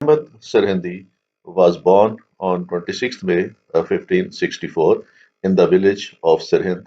Ahmad Sirhindi was born on 26th May 1564 in the village of Sirhind,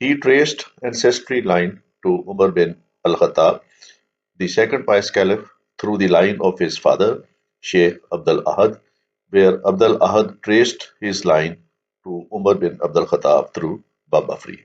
He traced ancestry line to Umar bin al-Khattab, the second pious caliph, through the line of his father, Sheikh Abdul Ahad, where Abdul Ahad traced his line to Umar bin Abdul Khattab through Baba Farid।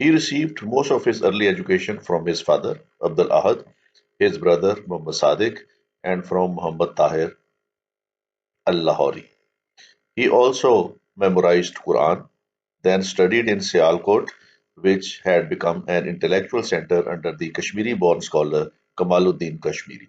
He received most of his early education from his father Abdul Ahad, his brother Muhammad Sadiq, and from Muhammad Tahir al-Lahori. He also memorized Quran, then studied in Sialkot, which had become an intellectual center under the Kashmiri-born scholar Kamaluddin Kashmiri.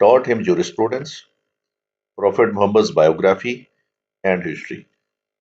taught him jurisprudence, Prophet Muhammad's biography and history।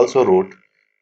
also wrote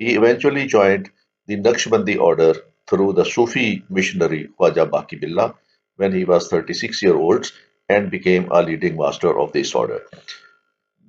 He eventually joined the Naqshbandi order through the Sufi missionary Khwaja Baqi Billah when he was 36 years old and became a leading master of this order।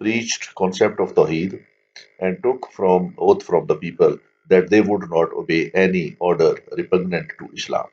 preached concept of Tawheed and took from oath from the people that they would not obey any order repugnant to Islam।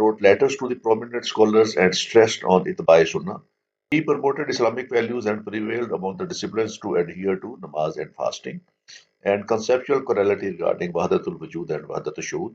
wrote letters to the prominent scholars and stressed on itba'i sunnah। He promoted Islamic values and prevailed among the disciplines to adhere to namaz and fasting and conceptual correlati regarding wahdatul wujud and wahdatul shuhud।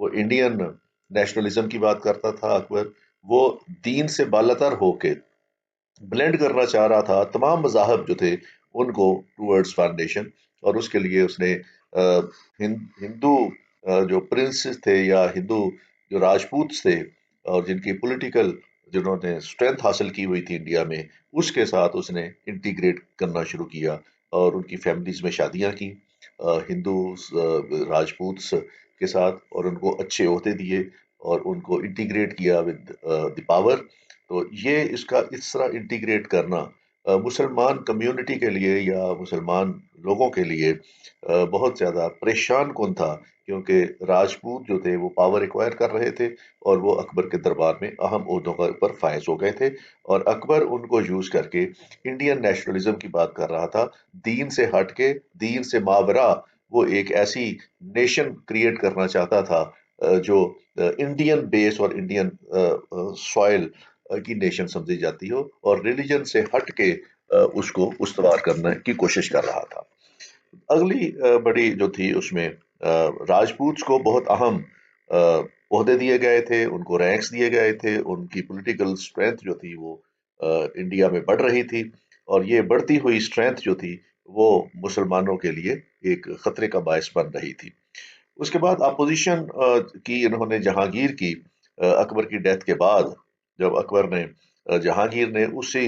وہ Indian nationalism کی بات کرتا تھا اکبر. وہ دین سے بالاتر ہو کے blend کرنا چاہ رہا تھا تمام مذاہب جو تھے ان کو ٹورڈز فاؤنڈیشن. اور اس کے لیے اس نے ہندو جو پرنسز تھے یا ہندو جو راجپوتس تھے اور جن کی پولیٹیکل جنہوں نے اسٹرینتھ حاصل کی ہوئی تھی انڈیا میں، اس کے ساتھ اس نے انٹیگریٹ کرنا شروع کیا اور ان کی فیملیز میں شادیاں کی ہندو راجپوتس کے ساتھ، اور ان کو اچھے عہدے دیے اور ان کو انٹیگریٹ کیا ود دی پاور. تو یہ اس کا اس طرح انٹیگریٹ کرنا مسلمان کمیونٹی کے لیے یا مسلمان لوگوں کے لیے بہت زیادہ پریشان کن تھا، کیونکہ راجپوت جو تھے وہ پاور ایکوائر کر رہے تھے اور وہ اکبر کے دربار میں اہم عہدوں کا پر فائز ہو گئے تھے. اور اکبر ان کو یوز کر کے انڈین نیشنلزم کی بات کر رہا تھا، دین سے ہٹ کے، دین سے ماورا وہ ایک ایسی نیشن کریٹ کرنا چاہتا تھا جو انڈین بیس اور انڈین سوائل کی نیشن سمجھی جاتی ہو، اور ریلیجن سے ہٹ کے اس کو استوار کرنے کی کوشش کر رہا تھا. اگلی بڑی جو تھی اس میں راجپوتس کو بہت اہم عہدے دیے گئے تھے، ان کو رینکس دیے گئے تھے، ان کی پولیٹیکل اسٹرینتھ جو تھی وہ انڈیا میں بڑھ رہی تھی، اور یہ بڑھتی ہوئی اسٹرینتھ جو تھی وہ مسلمانوں کے لیے ایک خطرے کا باعث بن رہی تھی. اس کے بعد اپوزیشن کی انہوں نے جہانگیر کی اکبر کی ڈیتھ کے بعد. جب اکبر نے جہانگیر نے اسی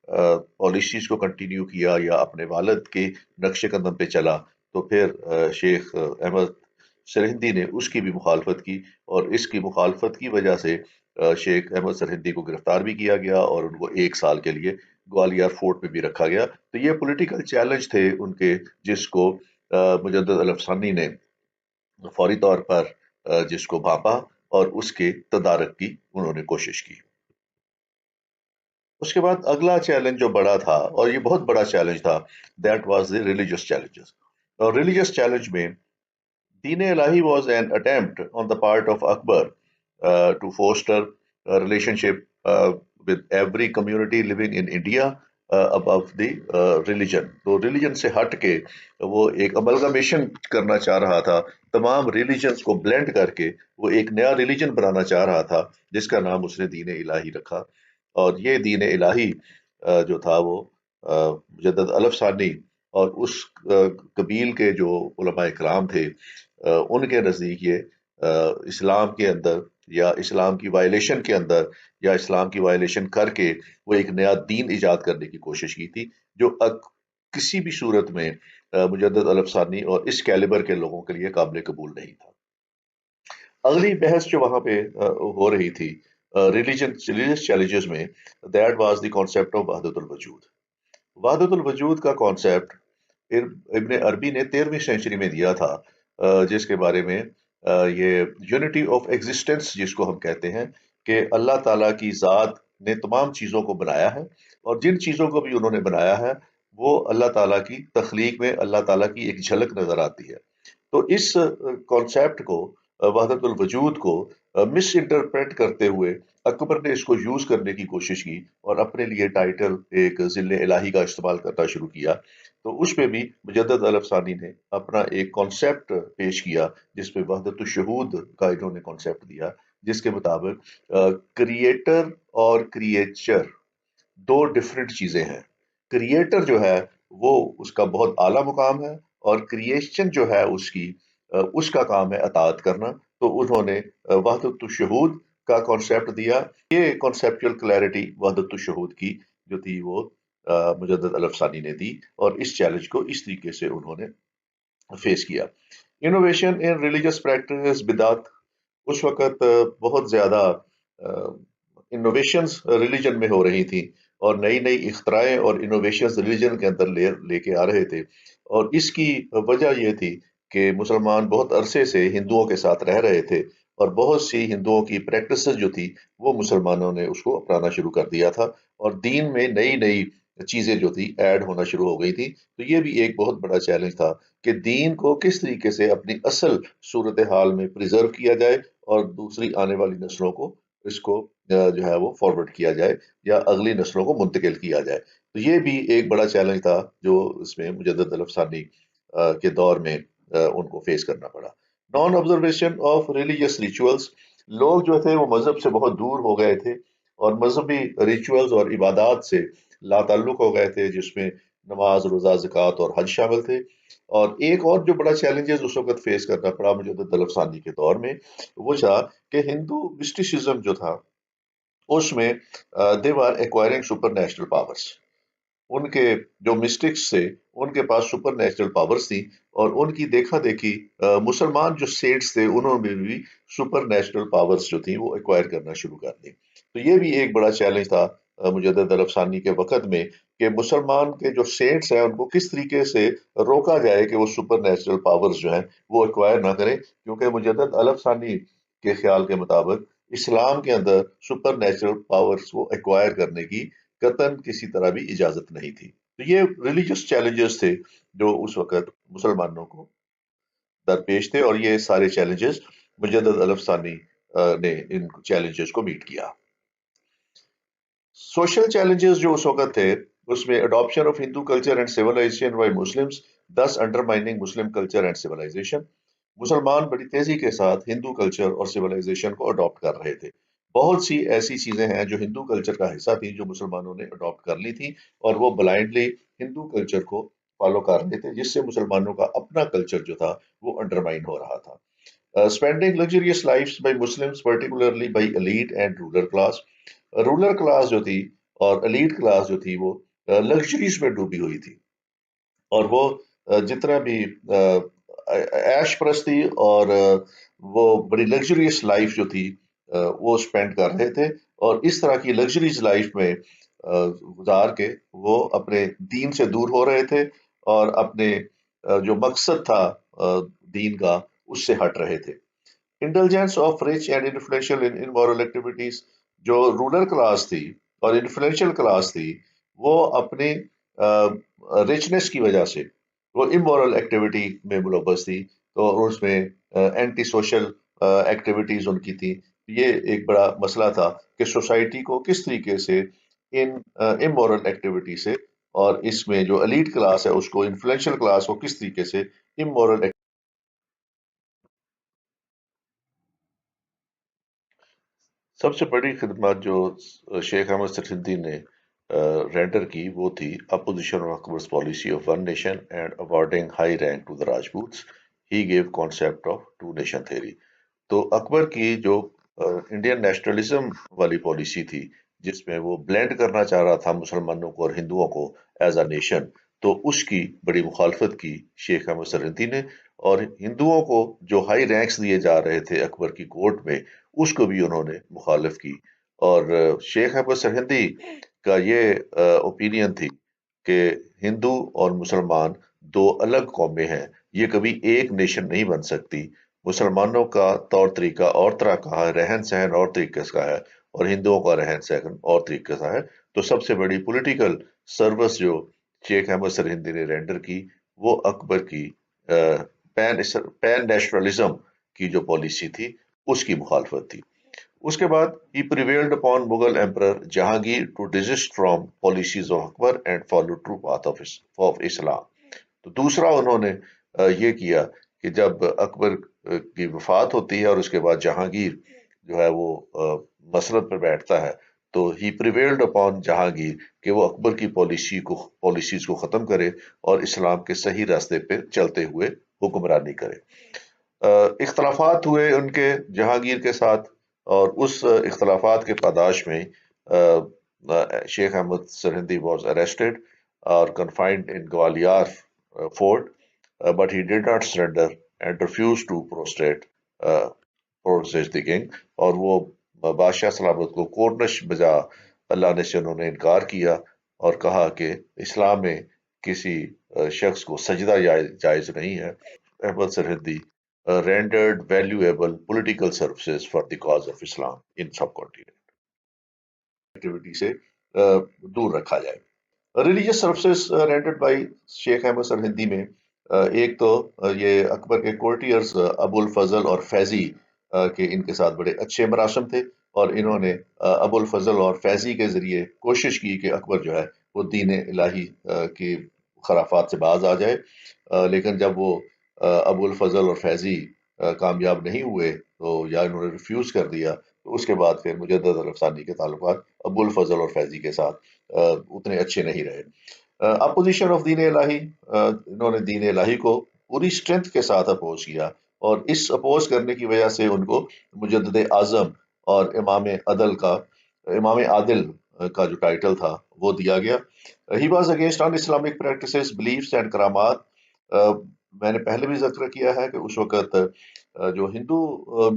پالیسیز کو کنٹینیو کیا یا اپنے والد کے نقش قدم پہ چلا، تو پھر شیخ احمد سرہندی نے اس کی بھی مخالفت کی، اور اس کی مخالفت کی وجہ سے شیخ احمد سرہندی کو گرفتار بھی کیا گیا اور ان کو 1 سال کے لیے گوالیار فورٹ میں بھی رکھا گیا. تو یہ پولیٹیکل چیلنج تھے ان کے، جس کو مجدد الافسانی نے فوری طور پر جس کو بھانپا اور اس کے تدارک کی انہوں نے کوشش کی. اس کے بعد اگلا چیلنج جو بڑا تھا، اور یہ بہت بڑا چیلنج تھا، that was the religious challenges. اور ریلیجس چیلنج میں Din Ilahi was an attempt on the part of Akbar to foster relationship with every community living in India above the religion. تو ریلیجن سے ہٹ کے وہ ایک املگمیشن کرنا چاہ رہا تھا، تمام ریلیجنس کو بلینڈ کر کے وہ ایک نیا ریلیجن بنانا چاہ رہا تھا، جس کا نام اس نے دین الہی رکھا. اور یہ دین الہی جو تھا وہ مجدد الف ثانی اور اس قبیل کے جو علماء اکرام تھے ان کے نزدیک یہ اسلام کے اندر یا اسلام کی وائلیشن کے اندر یا اسلام کی وائلیشن کر کے وہ ایک نیا دین ایجاد کرنے کی کوشش کی تھی، جو کسی بھی صورت میں مجدد الف ثانی اور اس کیلیبر کے لوگوں کے لیے قابل قبول نہیں تھا. اگلی بحث جو وہاں پہ ہو رہی تھی ریلیجس چیلنجز میں، that was the concept of وحدت الوجود. وحدت الوجود کا کانسیپٹ ابن عربی نے 13ویں سینچری میں دیا تھا، جس کے بارے میں یہ یونٹی آف ایگزسٹنس جس کو ہم کہتے ہیں، کہ اللہ تعالیٰ کی ذات نے تمام چیزوں کو بنایا ہے، اور جن چیزوں کو بھی انہوں نے بنایا ہے وہ اللہ تعالیٰ کی تخلیق میں اللہ تعالیٰ کی ایک جھلک نظر آتی ہے. تو اس کانسیپٹ کو وحدت الوجود کو مس انٹرپریٹ کرتے ہوئے اکبر نے اس کو یوز کرنے کی کوشش کی اور اپنے لیے ٹائٹل ایک ذل الہی کا استعمال کرنا شروع کیا. تو اس پہ بھی مجدد الف ثانی نے اپنا ایک کانسیپٹ پیش کیا، جس میں وحدت الشہود کا انہوں نے کانسیپٹ دیا، جس کے مطابق کریٹر اور کریچر دو ڈفرینٹ چیزیں ہیں. کریٹر جو ہے وہ اس کا بہت اعلیٰ مقام ہے، اور کریشن جو ہے اس کا کام ہے اطاعت کرنا. تو انہوں نے وحدت الشہود کا کانسیپٹ دیا. یہ کانسیپچل کلیئرٹی وحدت الشہود کی جو تھی وہ مجدد الف ثانی نے دی، اور اس چیلنج کو اس طریقے سے انہوں نے فیس کیا. انوویشن ان ریلیجس پریکٹس بدعت. اس وقت بہت زیادہ انوویشنز ریلیجن میں ہو رہی تھیں، اور نئی نئی اختراعیں اور انوویشنز ریلیجن کے اندر لے کے آ رہے تھے. اور اس کی وجہ یہ تھی کہ مسلمان بہت عرصے سے ہندوؤں کے ساتھ رہ رہے تھے، اور بہت سی ہندوؤں کی پریکٹسز جو تھی وہ مسلمانوں نے اس کو اپنانا شروع کر دیا تھا، اور دین میں نئی نئی چیزیں جو تھی ایڈ ہونا شروع ہو گئی تھی. تو یہ بھی ایک بہت بڑا چیلنج تھا کہ دین کو کس طریقے سے اپنی اصل صورتحال میں پریزرو کیا جائے اور دوسری آنے والی نسلوں کو اس کو جو ہے وہ فارورڈ کیا جائے یا اگلی نسلوں کو منتقل کیا جائے. تو یہ بھی ایک بڑا چیلنج تھا جو اس میں مجدد الف ثانی کے دور میں ان کو فیس کرنا پڑا. Naan observation of religious rituals, لوگ جو تھے وہ مذہب سے بہت دور ہو گئے تھے اور مذہبی ریچولز اور عبادات سے لا تعلق ہو گئے تھے، جس میں نماز، روزہ، زکوٰۃ اور حج شامل تھے۔ اور ایک اور جو بڑا چیلنجز اس وقت فیس کرنا پڑا مجدد طلب ثانی کے دور میں، وہ تھا کہ ہندو مسٹیسزم جو تھا اس میں they are acquiring supernatural powers. ان کے جو مسٹکس تھے ان کے پاس سپر نیچرل پاورز تھیں، اور ان کی دیکھا دیکھی مسلمان جو سیٹس تھے انہوں نے بھی سپر نیچرل پاورز جو تھیں وہ ایکوائر کرنا شروع کر دی۔ تو یہ بھی ایک بڑا چیلنج تھا مجدد عرب ثانی کے وقت میں، کہ مسلمان کے جو سیٹس ہیں ان کو کس طریقے سے روکا جائے کہ وہ سپر نیچرل پاورز جو ہیں وہ ایکوائر نہ کریں، کیونکہ مجدد عرب ثانی کے خیال کے مطابق اسلام کے اندر سپر نیچرل پاورز کو ایکوائر کرنے کی قطعاً کسی طرح بھی اجازت نہیں تھی۔ تو یہ ریلیجس چیلنجز تھے جو اس وقت مسلمانوں کو درپیش تھے، اور یہ سارے چیلنجز مجدد الف ثانی نے ان چیلنجز کو میٹ کیا۔ سوشل چیلنجز جو اس وقت تھے اس میں adoption of Hindu culture and civilization by Muslims this undermining Muslim culture and civilization. مسلمان بڑی تیزی کے ساتھ ہندو کلچر اور سیولائزیشن کو اڈاپٹ کر رہے تھے۔ بہت سی ایسی چیزیں ہیں جو ہندو کلچر کا حصہ تھیں جو مسلمانوں نے اڈاپٹ کر لی تھیں، اور وہ بلائنڈلی ہندو کلچر کو فالو کر رہے تھے، جس سے مسلمانوں کا اپنا کلچر جو تھا وہ انڈرمائن ہو رہا تھا۔ Spending luxurious lives by Muslims, particularly by elite and ruler class۔ Ruler class جو تھی اور ایلیٹ کلاس جو تھی وہ لگژریز میں ڈوبی ہوئی تھی، اور وہ جتنا بھی عیش پرستی اور وہ بڑی لگژریس لائف جو تھی وہ اسپینڈ کر رہے تھے، اور اس طرح کی لگژریز لائف میں گزار کے وہ اپنے دین سے دور ہو رہے تھے، اور اپنے جو مقصد تھا دین کا اس سے ہٹ رہے تھے۔ Intelligence of rich and influential in amoral activities, جو رولر کلاس تھی اور انفلوئنشل کلاس تھی وہ اپنی رچنس کی وجہ سے وہ امورل ایکٹیویٹی میں ملوث تھی، تو اس میں اینٹی سوشل ایکٹیویٹیز ان کی تھی۔ یہ ایک بڑا مسئلہ تھا کہ سوسائٹی کو کس طریقے سے ان امورل ایکٹیویٹی سے، اور اس میں جو ایلیٹ کلاس ہے اس کو، انفلوئنشل کلاس کو کس طریقے سے امورل۔ سب سے بڑی خدمات جو شیخ احمد سرہندی نے رینڈر کی وہ تھی opposition of Akbar's policy of one nation and awarding high rank to the Rajputs. He gave concept of two nation theory. تو اکبر کی جو انڈین نیشنلزم والی پالیسی تھی، جس میں وہ بلینڈ کرنا چاہ رہا تھا مسلمانوں کو اور ہندوؤں کو ایز اے نیشن، تو اس کی بڑی مخالفت کی شیخ احمد سرہندی نے، اور ہندوؤں کو جو ہائی رینکس دیے جا رہے تھے اکبر کی کورٹ میں اس کو بھی انہوں نے مخالف کی۔ اور شیخ احمد سرہندی کا یہ اوپینین تھی کہ ہندو اور مسلمان دو الگ قومیں ہیں، یہ کبھی ایک نیشن نہیں بن سکتی۔ مسلمانوں کا طور طریقہ اور طرح کا ہے، رہن سہن اور طریقے کا ہے، اور ہندوؤں کا رہن سہن اور طریقے کا ہے۔ تو سب سے بڑی پولیٹیکل سروس جو شیخ احمد سرہندی نے رینڈر کی وہ اکبر کی پین نیشنلزم کی جو پالیسی تھی اس کی مخالفت تھی۔ اس کے بعد he prevailed upon Mughal emperor Jahangir to desist from policies of Akbar and follow true path of Islam. تو دوسرا انہوں نے یہ کیا کہ جب اکبر کی وفات ہوتی ہے اور اس کے بعد جہانگیر جو ہے وہ مسرت پر بیٹھتا ہے، تو ہی پریویلڈ اپون جہانگیر کہ وہ اکبر کی پالیسیز کو ختم کرے اور اسلام کے صحیح راستے پہ چلتے ہوئے حکمرانی کرے۔ اختلافات ہوئے ان کے جہانگیر کے ساتھ، اور اس اختلافات کے پاداش میں شیخ احمد سرہندی واز اریسٹڈ اور confined in Gwalior fort, but he did not surrender and refused to prostrate the king۔ اور وہ بادشاہ سلامت کو کورنش بجا اللہ سے انہوں نے انکار کیا اور کہا کہ اسلام میں کسی شخص کو سجدہ جائز نہیں ہے۔ Ahmad Sirhindi rendered valuable political services for the cause of Islam in subcontinent۔ Activity سے دور رکھا جائے۔ ریلیجیس سروسز رینڈرڈ بائی شیخ احمد سرہندی میں ایک تو یہ اکبر کے کورٹیئرز ابو الفضل اور فیضی کے ان کے ساتھ بڑے اچھے مراسم تھے، اور انہوں نے ابو الفضل اور فیضی کے ذریعے کوشش کی کہ اکبر جو ہے وہ دین الہی کی خرافات سے باز آ جائے۔ لیکن جب وہ ابو الفضل اور فیضی کامیاب نہیں ہوئے تو یا انہوں نے ریفیوز کر دیا، تو اس کے بعد پھر مجدد الافسانی کے تعلقات ابو الفضل اور فیضی کے ساتھ اتنے اچھے نہیں رہے۔ اپوزیشن آف دین الہی، انہوں نے دین الہی کو پوری اسٹرینتھ کے ساتھ اپوز کیا، اور اس اپوز کرنے کی وجہ سے ان کو مجدد اعظم اور امام عادل کا جو ٹائٹل تھا وہ دیا گیا۔ He was against in Islamic practices, beliefs and کرامات۔ میں نے پہلے بھی ذکر کیا ہے کہ اس وقت جو ہندو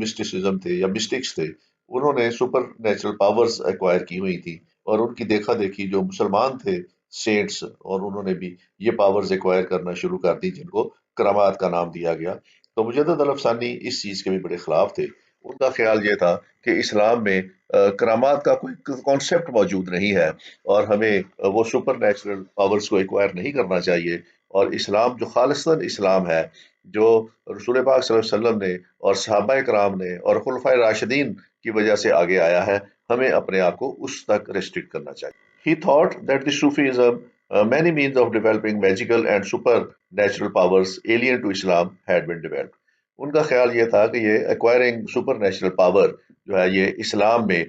مسٹیسزم تھے یا مسٹکس تھے، انہوں نے سپر نیچرل پاورز ایکوائر کی ہوئی تھی، اور ان کی دیکھا دیکھی جو مسلمان تھے سینٹس، اور انہوں نے بھی یہ پاورز ایکوائر کرنا شروع کر دی، جن کو کرامات کا نام دیا گیا۔ تو مجدد الافسانی اس چیز کے بھی بڑے خلاف تھے۔ ان کا خیال یہ تھا کہ اسلام میں کرامات کا کوئی کانسیپٹ موجود نہیں ہے، اور ہمیں وہ سپر نیچرل پاورز کو ایکوائر نہیں کرنا چاہیے، اور اسلام جو خالصاً اسلام ہے، جو رسول پاک صلی اللہ علیہ وسلم نے اور صحابہ کرام نے اور خلفائے راشدین کی وجہ سے آگے آیا ہے، ہمیں اپنے آپ کو اس تک ریسٹرکٹ کرنا چاہیے۔ He thought that the Sufism, many means of developing magical and supernatural powers alien to Islam had been developed. ان کا خیال یہ تھا کہ یہ ایکوائرنگ سپر نیچرل پاور جو ہے یہ اسلام میں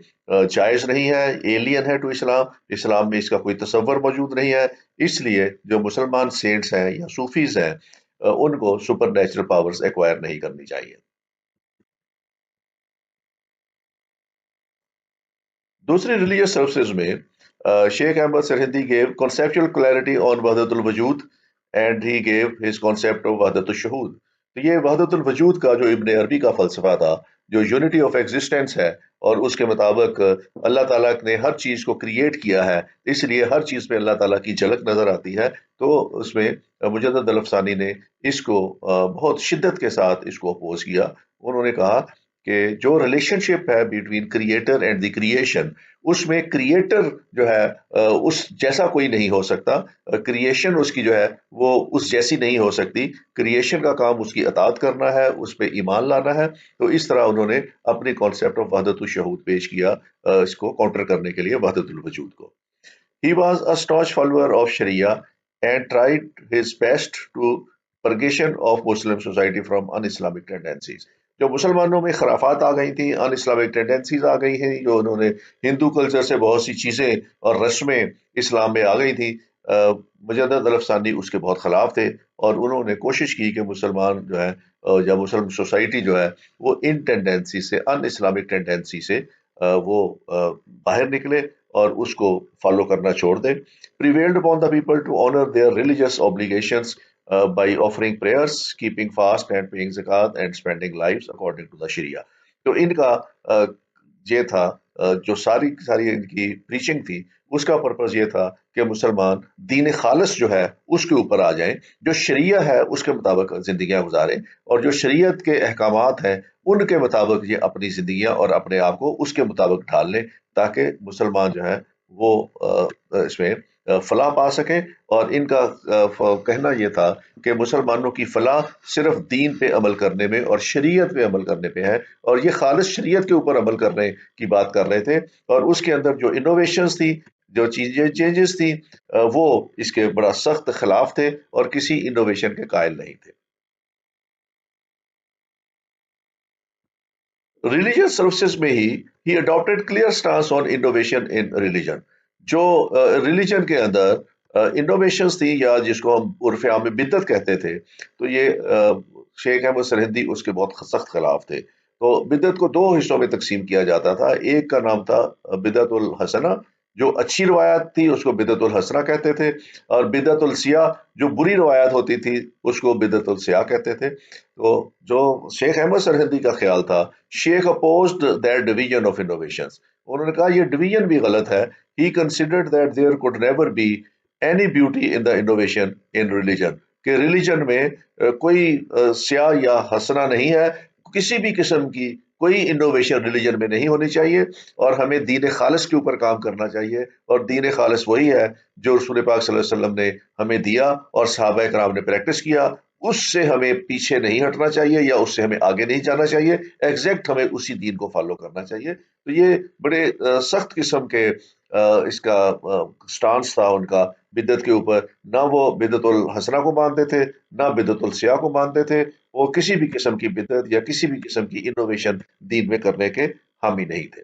جائز نہیں ہے، ایلین ہے ٹو اسلام، اسلام میں اس کا کوئی تصور موجود نہیں ہے، اس لیے جو مسلمان سینٹس ہیں یا صوفیز ہیں ان کو سپر نیچرل پاورز ایکوائر نہیں کرنی چاہیے۔ دوسری ریلیجیس سروسز میں Sheikh Ahmad Sirhindi gave conceptual clarity on وحدت الوجود and he gave his concept of وحدت الشہود۔ تو یہ وحدت الوجود کا جو ابن عربی کا فلسفہ تھا، جو یونٹی آف ایگزسٹنس ہے، اور اس کے مطابق اللہ تعالیٰ نے ہر چیز کو کریٹ کیا ہے، اس لیے ہر چیز پہ اللہ تعالیٰ کی جھلک نظر آتی ہے، تو اس میں مجدد الافسانی نے اس کو بہت شدت کے ساتھ اس کو اپوز کیا۔ انہوں نے کہا کہ جو ریلیشن شپ ہے between creator and the creation, اس میں کریٹر جو ہے اس جیسا کوئی نہیں ہو سکتا، کریشن اس کی جو ہے وہ اس جیسی نہیں ہو سکتی، کریشن کا کام اس کی اطاعت کرنا ہے، اس پہ ایمان لانا ہے۔ تو اس طرح انہوں نے اپنی کانسیپٹ آف وحدت الشہود پیش کیا اس کو کاؤنٹر کرنے کے لیے وحدت الوجود کو۔ He was a staunch follower of Sharia and tried his best to purgation of Muslim society from un-Islamic tendencies۔ جو مسلمانوں میں خرافات آ گئی تھیں، ان اسلامک ٹینڈنسیز آ گئی ہیں، جو انہوں نے ہندو کلچر سے بہت سی چیزیں اور رسمیں اسلام میں آ گئی تھیں، مجدد الافسانی اس کے بہت خلاف تھے، اور انہوں نے کوشش کی کہ مسلمان جو ہے یا مسلم سوسائٹی جو ہے وہ ان ٹینڈنسی سے، ان اسلامک ٹینڈنسی سے وہ باہر نکلے اور اس کو فالو کرنا چھوڑ دیں۔ prevailed upon the people to honor their religious obligations by offering prayers, keeping fast and paying zakat and spending lives according to the Sharia۔ تو ان کا یہ تھا جو ساری ان کی پریچنگ تھی، اس کا پرپز یہ تھا کہ مسلمان دین خالص جو ہے اس کے اوپر آ جائیں، جو شریعہ ہے اس کے مطابق زندگیاں گزاریں، اور جو شریعت کے احکامات ہیں ان کے مطابق یہ اپنی زندگیاں اور اپنے آپ کو اس کے مطابق ڈھال لیں، تاکہ مسلمان جو ہے وہ اس میں فلاح پا سکیں۔ اور ان کا کہنا یہ تھا کہ مسلمانوں کی فلاح صرف دین پہ عمل کرنے میں اور شریعت پہ عمل کرنے پہ ہے، اور یہ خالص شریعت کے اوپر عمل کرنے کی بات کر رہے تھے، اور اس کے اندر جو انوویشنز تھی، جو چیزیں چینجز تھیں، وہ اس کے بڑا سخت خلاف تھے اور کسی انوویشن کے قائل نہیں تھے۔ ریلیجیس سروسز میں he adapted clear stance on innovation in religion. جو ریلیجن کے اندر انوویشنز تھی، یا جس کو ہم عرف عام میں بدعت کہتے تھے، تو یہ شیخ احمد سرہندی اس کے بہت سخت خلاف تھے۔ تو بدعت کو دو حصوں میں تقسیم کیا جاتا تھا، ایک کا نام تھا بدعت الحسنہ، جو اچھی روایت تھی اس کو بدعت الحسنہ کہتے تھے، اور بدعت السیاہ جو بری روایت ہوتی تھی اس کو بدعت السیاہ کہتے تھے۔ تو جو شیخ احمد سرہندی کا خیال تھا، Sheikh opposed that division of innovations, انہوں نے کہا یہ ڈویژن بھی غلط ہے۔ He considered that there could never be any beauty in the innovation in religion, کہ ریلیجن میں کوئی سیاہ یا حسنہ نہیں ہے، کسی بھی قسم کی کوئی انوویشن ریلیجن میں نہیں ہونی چاہیے، اور ہمیں دین خالص کے اوپر کام کرنا چاہیے، اور دین خالص وہی ہے جو رسول پاک صلی اللہ علیہ وسلم نے ہمیں دیا اور صحابہ کرام نے پریکٹس کیا، اس سے ہمیں پیچھے نہیں ہٹنا چاہیے یا اس سے ہمیں آگے نہیں جانا چاہیے، ایگزیکٹ ہمیں اسی دین کو فالو کرنا چاہیے۔ تو یہ بڑے سخت قسم کے اس کا سٹانس تھا ان کا بدعت کے اوپر۔ نہ وہ بدعت الحسنہ کو مانتے تھے، نہ بدعت السیاہ کو مانتے تھے، وہ کسی بھی قسم کی بدعت یا کسی بھی قسم کی انوویشن دین میں کرنے کے حامی نہیں تھے۔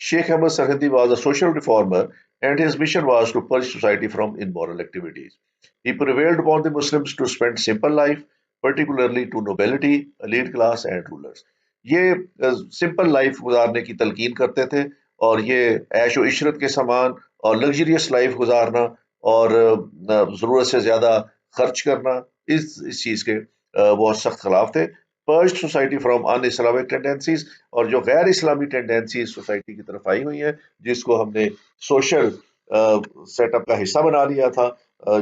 Sheikh Ahmad Sarhadi was a social reformer and his mission was to purge society from immoral activities. He prevailed upon the Muslims to spend simple life, particularly to nobility, elite class and rulers. یہ simple life گزارنے کی تلقین کرتے تھے، اور یہ عیش و عشرت کے سامان اور لگژریس لائف گزارنا اور ضرورت سے زیادہ خرچ کرنا، اس چیز کے وہ سخت خلاف تھے۔ Purge society from in Islamic tendencies, اور جو غیر اسلامی ٹینڈنسیز سوسائٹی کی طرف آئی ہوئی ہیں، جس کو ہم نے سوشل سیٹ اپ کا حصہ بنا لیا تھا،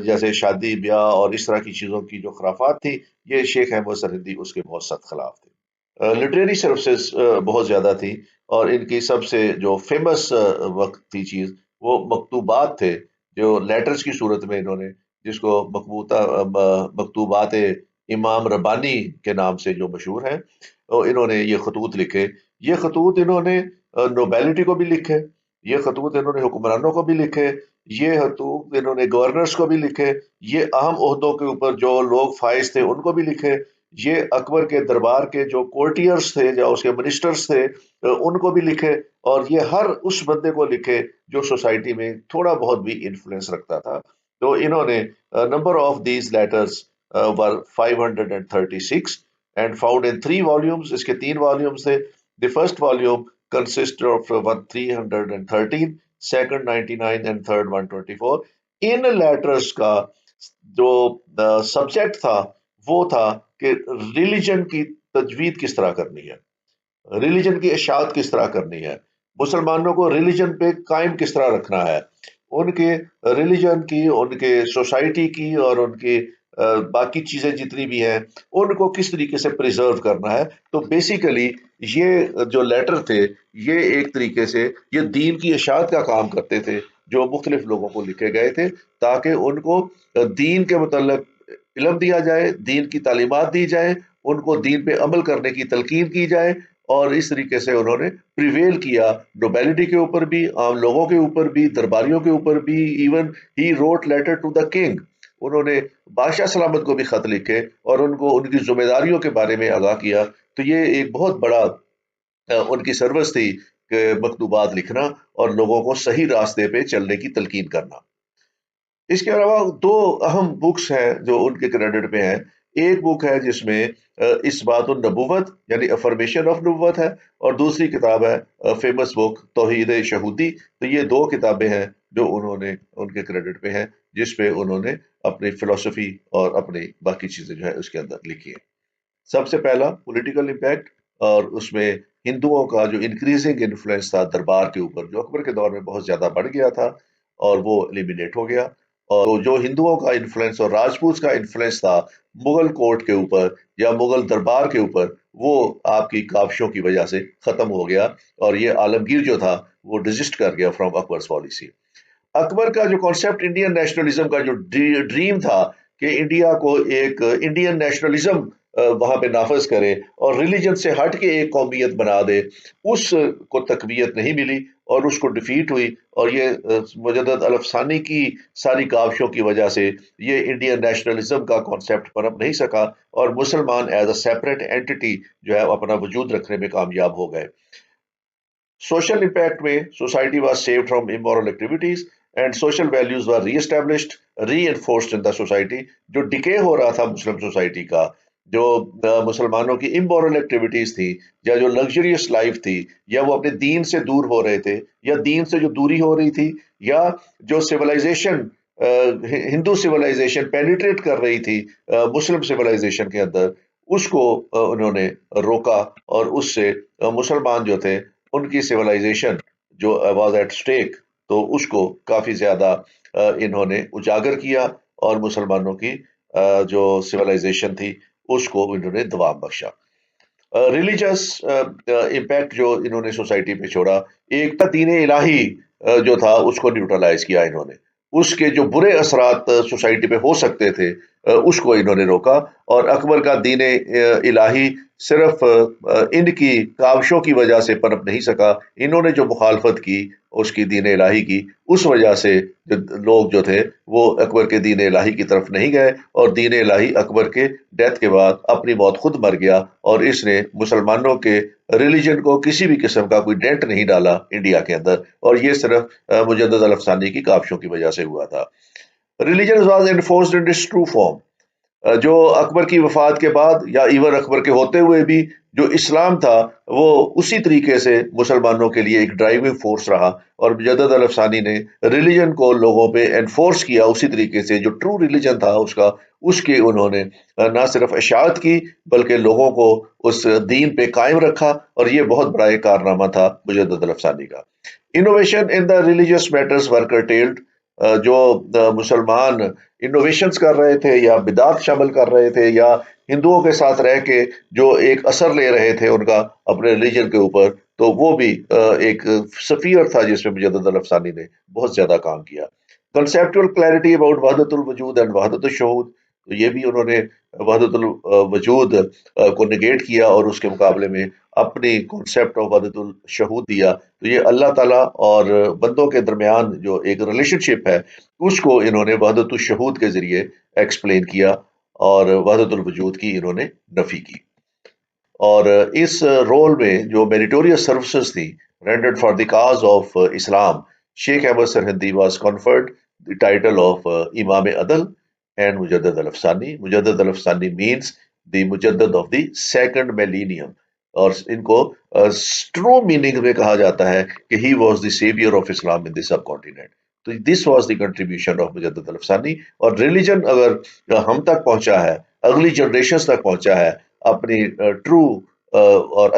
جیسے شادی بیاہ اور اس طرح کی چیزوں کی جو خرافات تھی، یہ شیخ احمد سرہندی اس کے بہت سخت خلاف تھے۔ لٹریری سروسز بہت زیادہ تھی، اور ان کی سب سے جو فیمس وقت تھی چیز، وہ مکتوبات تھے، جو لیٹرز کی صورت میں انہوں نے، جس کو مکتوبات امام ربانی کے نام سے جو مشہور ہیں، انہوں نے یہ خطوط لکھے۔ یہ خطوط انہوں نے نوبیلٹی کو بھی لکھے، یہ خطوط انہوں نے حکمرانوں کو بھی لکھے، یہ خطوط انہوں نے گورنرز کو بھی لکھے، یہ اہم عہدوں کے اوپر جو لوگ فائز تھے ان کو بھی لکھے، یہ اکبر کے دربار کے جو کورٹیئرز تھے یا اس کے منسٹرز تھے ان کو بھی لکھے، اور یہ ہر اس بندے کو لکھے جو سوسائٹی میں تھوڑا بہت بھی انفلوئنس رکھتا تھا۔ تو انہوں نے number of these letters were 536 and found in 3 volumes. اس کے 3 volumes تھے۔ The first volume consists of 313, second 99 and third 124. In letters کا جو سبجیکٹ تھا وہ تھا کہ ریلیجن کی تجوید کس طرح کرنی ہے، ریلیجن کی اشاعت کس طرح کرنی ہے، مسلمانوں کو ریلیجن پہ قائم کس طرح رکھنا ہے، ان کے ریلیجن کی، ان کے سوسائٹی کی اور ان کی باقی چیزیں جتنی بھی ہیں ان کو کس طریقے سے پریزرو کرنا ہے۔ تو بیسیکلی یہ جو لیٹر تھے یہ ایک طریقے سے یہ دین کی اشاعت کا کام کرتے تھے، جو مختلف لوگوں کو لکھے گئے تھے تاکہ ان کو دین کے متعلق علم دیا جائے، دین کی تعلیمات دی جائے، ان کو دین پہ عمل کرنے کی تلقین کی جائے، اور اس طریقے سے انہوں نے پریویل کیا نوبیلٹی کے اوپر بھی، عام لوگوں کے اوپر بھی، درباریوں کے اوپر بھی۔ Even he wrote letter to the king, انہوں نے بادشاہ سلامت کو بھی خط لکھے اور ان کو ان کی ذمہ داریوں کے بارے میں آگاہ کیا۔ تو یہ ایک بہت بڑا ان کی سروس تھی کہ مکتوبات لکھنا اور لوگوں کو صحیح راستے پہ چلنے کی تلقین کرنا۔ اس کے علاوہ 2 اہم بکس ہیں جو ان کے کریڈٹ پہ ہیں۔ ایک بک ہے جس میں اس بات النبوت یعنی افرمیشن آف نبوت ہے، اور دوسری کتاب ہے فیمس بک توحید شہودی۔ تو یہ 2 کتابیں ہیں جو انہوں نے ان کے کریڈٹ پہ ہیں، جس پہ انہوں نے اپنی فلسفی اور اپنی باقی چیزیں جو ہے اس کے اندر لکھی ہیں۔ سب سے پہلا پولیٹیکل امپیکٹ، اور اس میں ہندوؤں کا جو انکریزنگ انفلوئنس تھا دربار کے اوپر، جو اکبر کے دور میں بہت زیادہ بڑھ گیا تھا اور وہ ایلیمینیٹ ہو گیا، اور جو ہندوؤں کا انفلوئنس اور راجپوت کا انفلوئنس تھا مغل کورٹ کے اوپر یا مغل دربار کے اوپر، وہ آپ کی کاوشوں کی وجہ سے ختم ہو گیا، اور یہ عالمگیر جو تھا وہ ڈیزسٹ کر گیا فرام اکبرز پالیسی۔ اکبر کا جو کانسیپٹ انڈین نیشنلزم کا جو ڈریم تھا کہ انڈیا کو ایک انڈین نیشنلزم وہاں پہ نافذ کرے اور ریلیجن سے ہٹ کے ایک قومیت بنا دے، اس کو تقویت نہیں ملی اور اس کو ڈیفیٹ ہوئی، اور یہ مجدد الف ثانی کی ساری کاوشوں کی وجہ سے یہ انڈین نیشنلزم کا کانسیپٹ پنپ نہیں سکا، اور مسلمان ایز اے سیپریٹ اینٹی جو ہے اپنا وجود رکھنے میں کامیاب ہو گئے۔ سوشل امپیکٹ میں society was saved from immoral activities and social values were reestablished reinforced in the society. جو ڈکے ہو رہا تھا مسلم سوسائٹی کا، جو مسلمانوں کی امورل ایکٹیویٹیز تھی یا جو لگژریس لائف تھی، یا وہ اپنے دین سے دور ہو رہے تھے، یا دین سے جو دوری ہو رہی تھی، یا جو سویلائزیشن ہندو سویلائزیشن پینیٹریٹ کر رہی تھی مسلم سویلائزیشن کے اندر، اس کو انہوں نے روکا، اور اس سے مسلمان جو تھے ان کی سویلائزیشن جو واز ایٹ سٹیک، تو اس کو کافی زیادہ انہوں نے اجاگر کیا، اور مسلمانوں کی جو سویلائزیشن تھی اس کو انہوں نے دوام بخشا۔ ریلیجس امپیکٹ جو انہوں نے سوسائٹی پہ چھوڑا، ایک دین الہی جو تھا اس کو نیوٹرلائز کیا انہوں نے۔ اس کے جو برے اثرات سوسائٹی پہ ہو سکتے تھے اس کو انہوں نے روکا، اور اکبر کا دین الہی صرف ان کی کاوشوں کی وجہ سے پنپ نہیں سکا. انہوں نے جو مخالفت کی اس کی دین الہی کی، اس وجہ سے جو لوگ جو تھے وہ اکبر کے دین الہی کی طرف نہیں گئے، اور دین الہی اکبر کے ڈیتھ کے بعد اپنی موت خود مر گیا، اور اس نے مسلمانوں کے ریلیجن کو کسی بھی قسم کا کوئی ڈینٹ نہیں ڈالا انڈیا کے اندر، اور یہ صرف مجدد الافسانی کی کاوشوں کی وجہ سے ہوا تھا. Religion was enforced in its true form. جو اکبر کی وفات کے بعد یا ایون اکبر کے ہوتے ہوئے بھی جو اسلام تھا وہ اسی طریقے سے مسلمانوں کے لیے ایک ڈرائیونگ فورس رہا، اور مجدد الافسانی نے ریلیجن کو لوگوں پہ انفورس کیا اسی طریقے سے جو ٹرو ریلیجن تھا اس کا، اس کی انہوں نے نہ صرف اشاعت کی بلکہ لوگوں کو اس دین پہ قائم رکھا، اور یہ بہت بڑا ایک کارنامہ تھا مجدد الافسانی کا. Innovation in the religious matters were curtailed. جو مسلمان انوویشنز کر رہے تھے یا بدعت شامل کر رہے تھے یا ہندوؤں کے ساتھ رہ کے جو ایک اثر لے رہے تھے ان کا اپنے ریلیجن کے اوپر، تو وہ بھی ایک سفیر تھا جس میں مجدد الافسانی نے بہت زیادہ کام کیا. کنسیپٹول کلیئرٹی اباؤٹ وحدت الوجود اینڈ وحدت الشہود، تو یہ بھی انہوں نے وحدت الوجود کو نگیٹ کیا اور اس کے مقابلے میں اپنی کانسیپٹ آف وحدت الشہود دیا. تو یہ اللہ تعالیٰ اور بندوں کے درمیان جو ایک ریلیشن شپ ہے اس کو انہوں نے وحدت الشہود کے ذریعے ایکسپلین کیا، اور وحدت الوجود کی انہوں نے نفی کی. اور اس رول میں جو میریٹوریس سروسز تھی rendered for the cause of Islam, Shaikh Ahmad Sirhindi was conferred the title of امام عدل اینڈ مجدد الافسانی. مجدد الافسانی مینس دی مجدد آف دی سیکنڈ میلینیم، اور ان کو ٹرو میننگ میں کہا جاتا ہے کہ he was the saviour of Islam in the subcontinent. تو this was the contribution of مجدد الافسانی. اور ریلیجن اگر ہم تک پہنچا ہے، اگلی جنریشنز تک پہنچا ہے اپنی ٹرو اور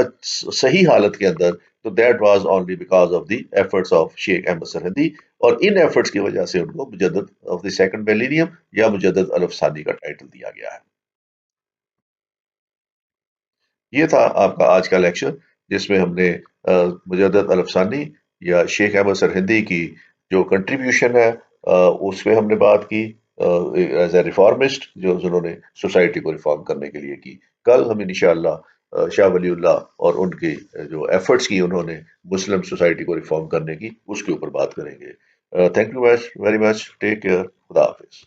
صحیح حالت کے اندر، تو that was only because of the efforts of شیخ احمد سرہندی، اور ان ایفرٹس کی وجہ سے ان کو مجدد آف دی سیکنڈ میلینیم یا مجدد الافسانی کا ٹائٹل دیا گیا ہے. یہ تھا آپ کا آج کا لیکچر جس میں ہم نے مجدد الافسانی یا شیخ احمد سرہندی کی جو کنٹریبیوشن ہے اس پہ ہم نے بات کی ایز اے ریفارمسٹ جو انہوں نے سوسائٹی کو ریفارم کرنے کے لیے کی. کل ہم انشاءاللہ شاہ ولی اللہ اور ان کی جو ایفرٹس کی انہوں نے مسلم سوسائٹی کو ریفارم کرنے کی اس کے اوپر بات کریں گے. Thank you very much. Take care. خدا حافظ.